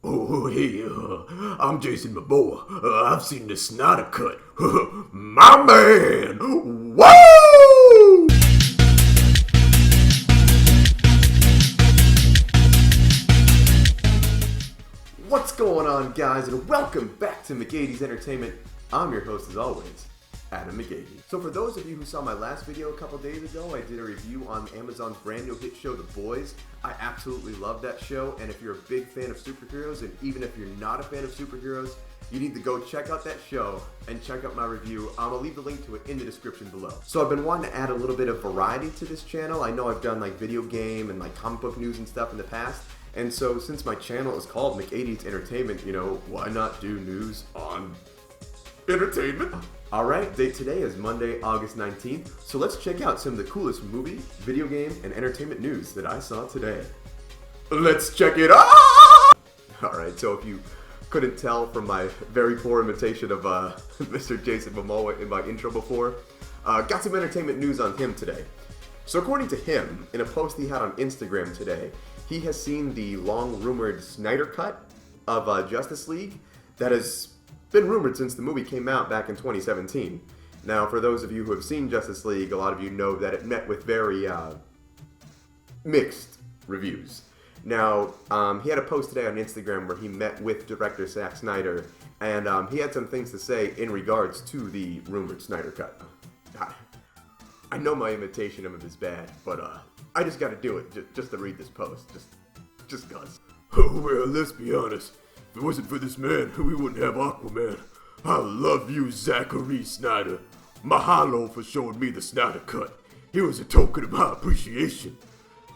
Oh, hey, I'm Jason Momoa. I've seen the Snyder cut. My man! Woo! What's going on, guys, and welcome back to McGady's Entertainment. I'm your host, as always, Adam McGady. So for those of you who saw my last video a couple days ago, I did a review on Amazon's brand new hit show, The Boys. I absolutely love that show, and if you're a big fan of superheroes, and even if you're not a fan of superheroes, you need to go check out that show and check out my review. I'll leave the link to it in the description below. So I've been wanting to add a little bit of variety to this channel. I know I've done like video game and like comic book news and stuff in the past, and so since my channel is called McGady's Entertainment, you know, why not do news on entertainment? Alright, date today is Monday, August 19th, so let's check out some of the coolest movie, video game, and entertainment news that I saw today. Let's check it out! Alright, so if you couldn't tell from my very poor imitation of Mr. Jason Momoa in my intro before, got some entertainment news on him today. So according to him, in a post he had on Instagram today, he has seen the long-rumored Snyder cut of Justice League that has been rumored since the movie came out back in 2017. Now, for those of you who have seen Justice League, a lot of you know that it met with very mixed reviews. Now, he had a post today on Instagram where he met with director Zack Snyder, and he had some things to say in regards to the rumored Snyder cut. I know my imitation of him is bad, but I just gotta do it just to read this post, just cause. Oh, well, let's be honest. If it wasn't for this man, we wouldn't have Aquaman. I love you, Zachary Snyder. Mahalo for showing me the Snyder cut. Here was a token of my appreciation.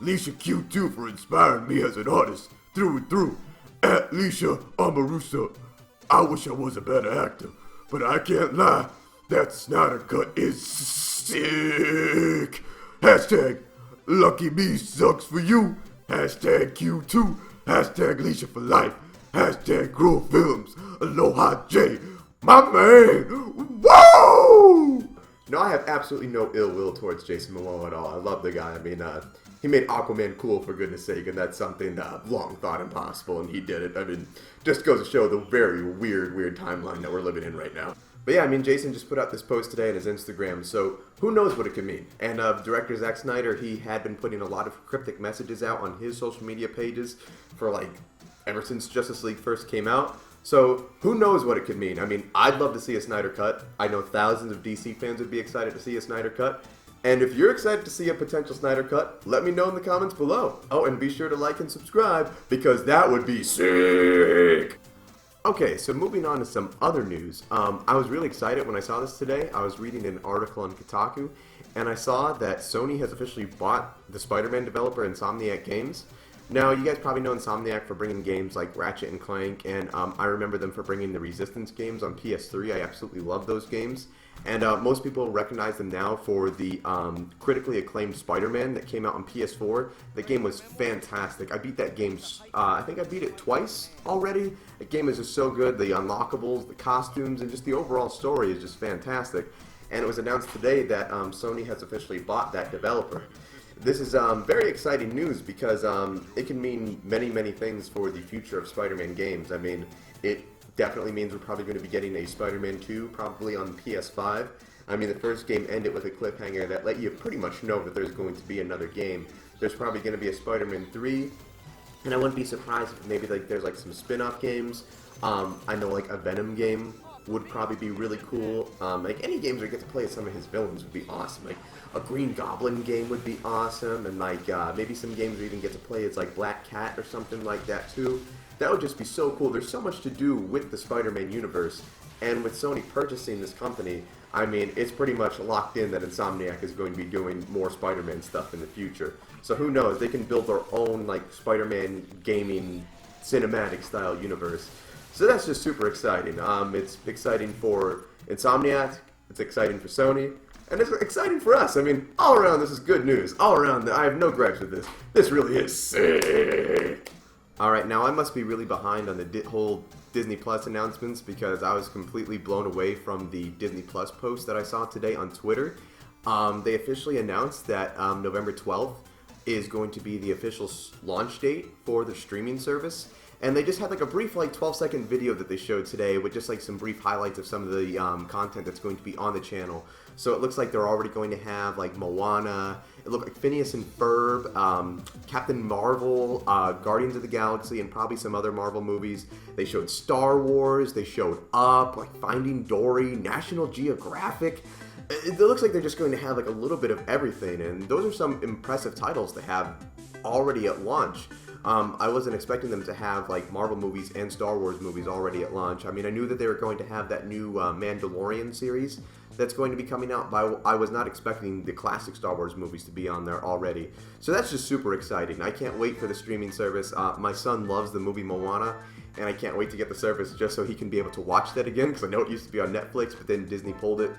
Leisha Q2 for inspiring me as an artist, through and through. At Leisha Amarusa. I wish I was a better actor, but I can't lie. That Snyder cut is sick. Hashtag Lucky Me sucks for you. Hashtag Q2. Hashtag Leisha for life. Hashtag Grow Films. Aloha J. My man. Whoa! No, I have absolutely no ill will towards Jason Momoa at all. I love the guy. I mean, he made Aquaman cool, for goodness sake, and that's something that I've long thought impossible, and he did it. I mean, just goes to show the very weird timeline that we're living in right now. But yeah, I mean, Jason just put out this post today on his Instagram, so who knows what it could mean. And director Zack Snyder, he had been putting a lot of cryptic messages out on his social media pages for like ever since Justice League first came out. So who knows what it could mean. I mean, I'd love to see a Snyder cut. I know thousands of DC fans would be excited to see a Snyder cut. And if you're excited to see a potential Snyder cut, let me know in the comments below. Oh, and be sure to like and subscribe, because that would be sick! Okay, so moving on to some other news. I was really excited when I saw this today. I was reading an article on Kotaku, and I saw that Sony has officially bought the Spider-Man developer Insomniac Games. Now, you guys probably know Insomniac for bringing games like Ratchet and Clank, and I remember them for bringing the Resistance games on PS3. I absolutely love those games. And most people recognize them now for the critically acclaimed Spider-Man that came out on PS4. The game was fantastic. I beat that game, I think I beat it twice already. The game is just so good. The unlockables, the costumes, and just the overall story is just fantastic. And it was announced today that Sony has officially bought that developer. This is very exciting news because it can mean many things for the future of Spider-Man games. I mean, it definitely means we're probably going to be getting a Spider-Man 2, probably on PS5. I mean, the first game ended with a cliffhanger that let you pretty much know that there's going to be another game. There's probably going to be a Spider-Man 3, and I wouldn't be surprised if maybe like there's like some spin-off games. I know like a Venom game would probably be really cool. Like any games where you get to play as some of his villains would be awesome. Like a Green Goblin game would be awesome, and like maybe some games where you even get to play as like Black Cat or something like that too. That would just be so cool. There's so much to do with the Spider-Man universe, and with Sony purchasing this company, I mean, it's pretty much locked in that Insomniac is going to be doing more Spider-Man stuff in the future. So who knows? They can build their own like Spider-Man gaming cinematic style universe. So that's just super exciting. It's exciting for Insomniac, it's exciting for Sony, and it's exciting for us. I mean, all around this is good news. All around, I have no gripes with this. This really is sick. Alright, now I must be really behind on the whole Disney Plus announcements because I was completely blown away from the Disney Plus post that I saw today on Twitter. They officially announced that November 12th is going to be the official launch date for the streaming service. And they just had like a brief, like 12-second video that they showed today with just like some brief highlights of some of the content that's going to be on the channel. So it looks like they're already going to have like Moana, it looked like Phineas and Ferb, Captain Marvel, Guardians of the Galaxy, and probably some other Marvel movies. They showed Star Wars, they showed Up, like Finding Dory, National Geographic. It looks like they're just going to have like a little bit of everything, and those are some impressive titles to have already at launch. I wasn't expecting them to have like Marvel movies and Star Wars movies already at launch. I mean, I knew that they were going to have that new Mandalorian series that's going to be coming out, but I was not expecting the classic Star Wars movies to be on there already. So that's just super exciting. I can't wait for the streaming service. My son loves the movie Moana, and I can't wait to get the service just so he can be able to watch that again, because I know it used to be on Netflix, but then Disney pulled it,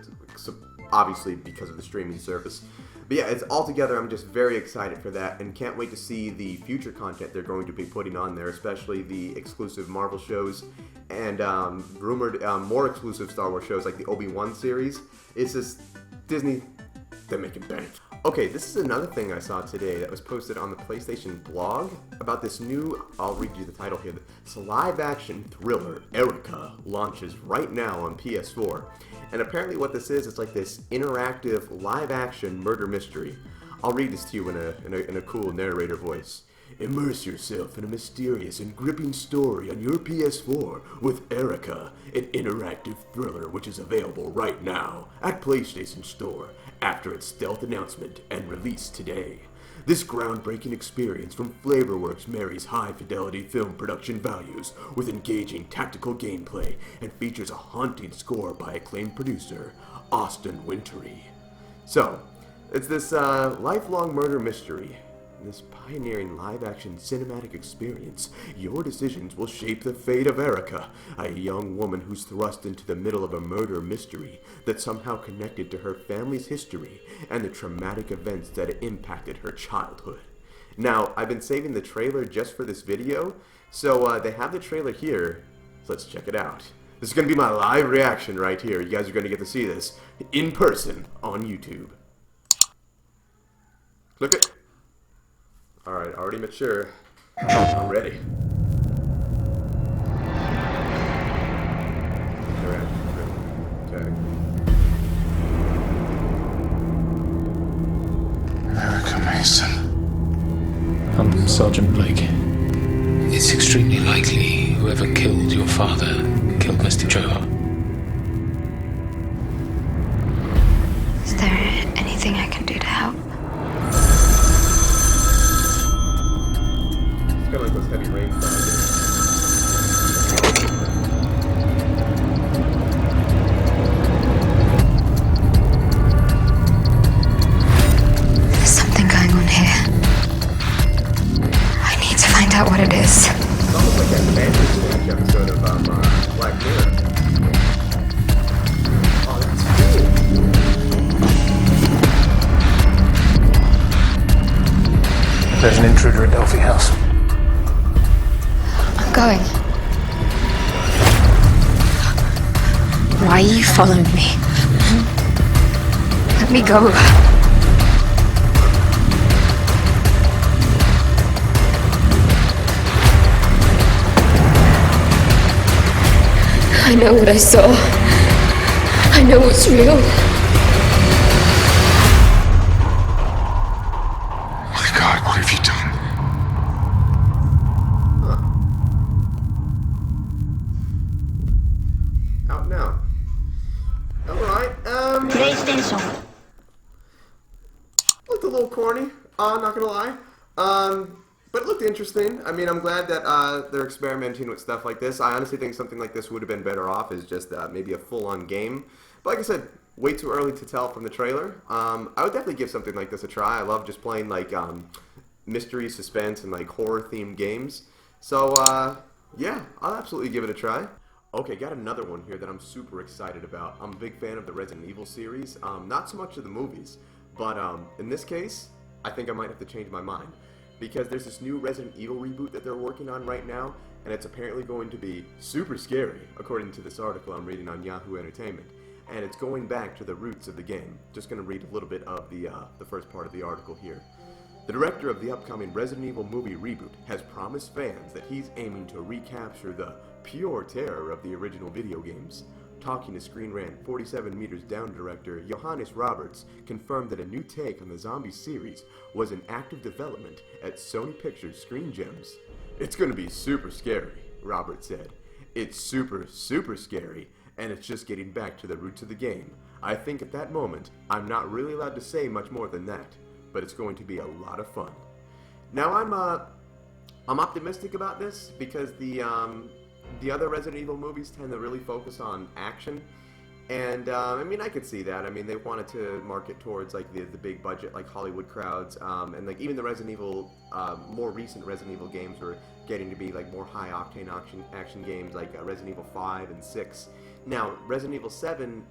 obviously because of the streaming service. But yeah, it's altogether, I'm just very excited for that, and can't wait to see the future content they're going to be putting on there, especially the exclusive Marvel shows and rumored more exclusive Star Wars shows like the Obi-Wan series. It's just Disney, they're making bank. Okay, this is another thing I saw today that was posted on the PlayStation blog about this new, I'll read you the title here, this live-action thriller, Erica, launches right now on PS4. And apparently what this is, it's like this interactive live-action murder mystery. I'll read this to you in a cool narrator voice. Immerse yourself in a mysterious and gripping story on your PS4 with Erica, an interactive thriller which is available right now at PlayStation Store after its stealth announcement and release today. This groundbreaking experience from Flavorworks marries high-fidelity film production values with engaging tactical gameplay and features a haunting score by acclaimed producer Austin Wintory. So, it's this lifelong murder mystery. In this pioneering live-action cinematic experience, your decisions will shape the fate of Erica, a young woman who's thrust into the middle of a murder mystery that's somehow connected to her family's history and the traumatic events that impacted her childhood. Now, I've been saving the trailer just for this video, so they have the trailer here, so let's check it out. This is going to be my live reaction right here. You guys are going to get to see this in person on YouTube. Click it. Alright, already mature. I'm ready. Okay. Erica Mason. I'm Sergeant Blake. It's extremely likely whoever killed your father killed Mr. Johar. Is there anything I can do to help? It's kind of like those heavy rain clouds. There's something going on here. I need to find out what it is. It's almost like that Bandersnatch episode of Black Mirror. Oh, that's cool. There's an intruder at Delphi House. I'm going. Why are you following me? Let me go. I know what I saw. I know what's real. My God, what have you done? Out now. Alright, PlayStation. looked a little corny, not gonna lie. But it looked interesting. I mean, I'm glad that they're experimenting with stuff like this. I honestly think something like this would have been better off as just maybe a full-on game. But like I said, way too early to tell from the trailer. I would definitely give something like this a try. I love just playing like mystery, suspense, and like horror-themed games. So yeah, I'll absolutely give it a try. Okay, got another one here that I'm super excited about. I'm a big fan of the Resident Evil series. Not so much of the movies, but in this case, I think I might have to change my mind. Because there's this new Resident Evil reboot that they're working on right now, and it's apparently going to be super scary, according to this article I'm reading on Yahoo Entertainment. And it's going back to the roots of the game. Just going to read a little bit of the first part of the article here. The director of the upcoming Resident Evil movie reboot has promised fans that he's aiming to recapture the pure terror of the original video games. Talking to Screen Rant, 47 Meters Down director Johannes Roberts confirmed that a new take on the zombie series was in active development at Sony Pictures Screen Gems. "It's gonna be super scary," Roberts said. "It's super, super scary, and it's just getting back to the roots of the game. I think at that moment, I'm not really allowed to say much more than that, but it's going to be a lot of fun." Now I'm optimistic about this because the other Resident Evil movies tend to really focus on action, and I mean, I could see that. I mean, they wanted to market towards like the big budget, like Hollywood crowds, and like even the Resident Evil, more recent Resident Evil games were getting to be like more high octane action games, like Resident Evil 5 and 6. Now, Resident Evil 7,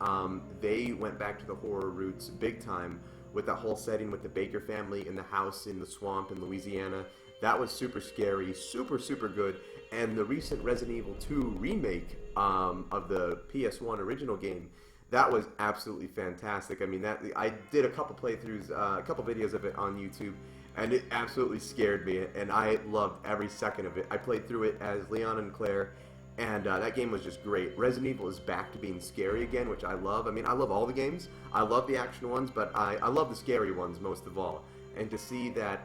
they went back to the horror roots big time with that whole setting with the Baker family in the house in the swamp in Louisiana. That was super scary, super, super good. And the recent Resident Evil 2 remake of the PS1 original game, that was absolutely fantastic. I mean, I did a couple playthroughs, a couple videos of it on YouTube, and it absolutely scared me, and I loved every second of it. I played through it as Leon and Claire, and that game was just great. Resident Evil is back to being scary again, which I love. I mean, I love all the games. I love the action ones, but I love the scary ones most of all. And to see that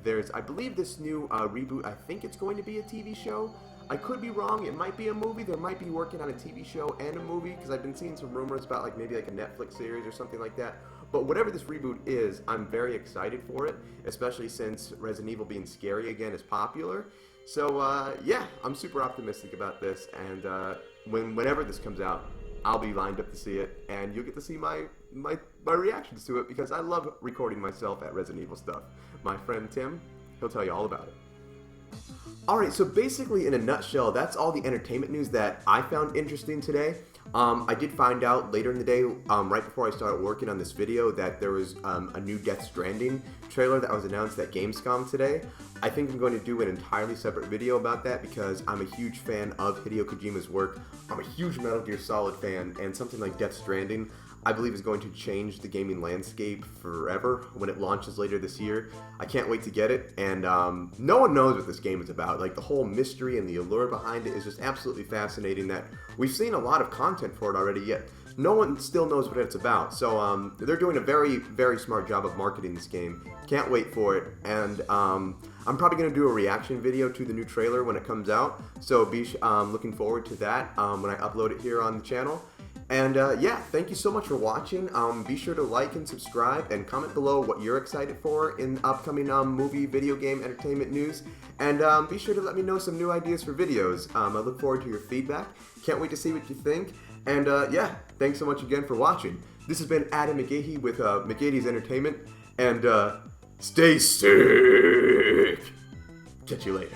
there's, I believe this new reboot, I think it's going to be a TV show. I could be wrong. It might be a movie. They might be working on a TV show and a movie, because I've been seeing some rumors about like maybe like a Netflix series or something like that. But whatever this reboot is, I'm very excited for it, especially since Resident Evil being scary again is popular. So yeah, I'm super optimistic about this, and whenever this comes out, I'll be lined up to see it, and you'll get to see my reactions to it, because I love recording myself at Resident Evil stuff. My friend Tim, he'll tell you all about it. Alright, so basically in a nutshell, that's all the entertainment news that I found interesting today. I did find out later in the day, right before I started working on this video, that there was a new Death Stranding trailer that was announced at Gamescom today. I think I'm going to do an entirely separate video about that, because I'm a huge fan of Hideo Kojima's work. I'm a huge Metal Gear Solid fan, and something like Death Stranding, I believe, is going to change the gaming landscape forever when it launches later this year. I can't wait to get it, and no one knows what this game is about. Like, the whole mystery and the allure behind it is just absolutely fascinating, that we've seen a lot of content for it already, yet no one still knows what it's about. So they're doing a very, very smart job of marketing this game. Can't wait for it, and I'm probably going to do a reaction video to the new trailer when it comes out, so be looking forward to that when I upload it here on the channel. And yeah, thank you so much for watching. Be sure to like and subscribe, and comment below what you're excited for in upcoming movie, video game, entertainment news. And be sure to let me know some new ideas for videos. I look forward to your feedback. Can't wait to see what you think. And yeah, thanks so much again for watching. This has been Adam McGahee with McGahee's Entertainment. And stay sick. Catch you later.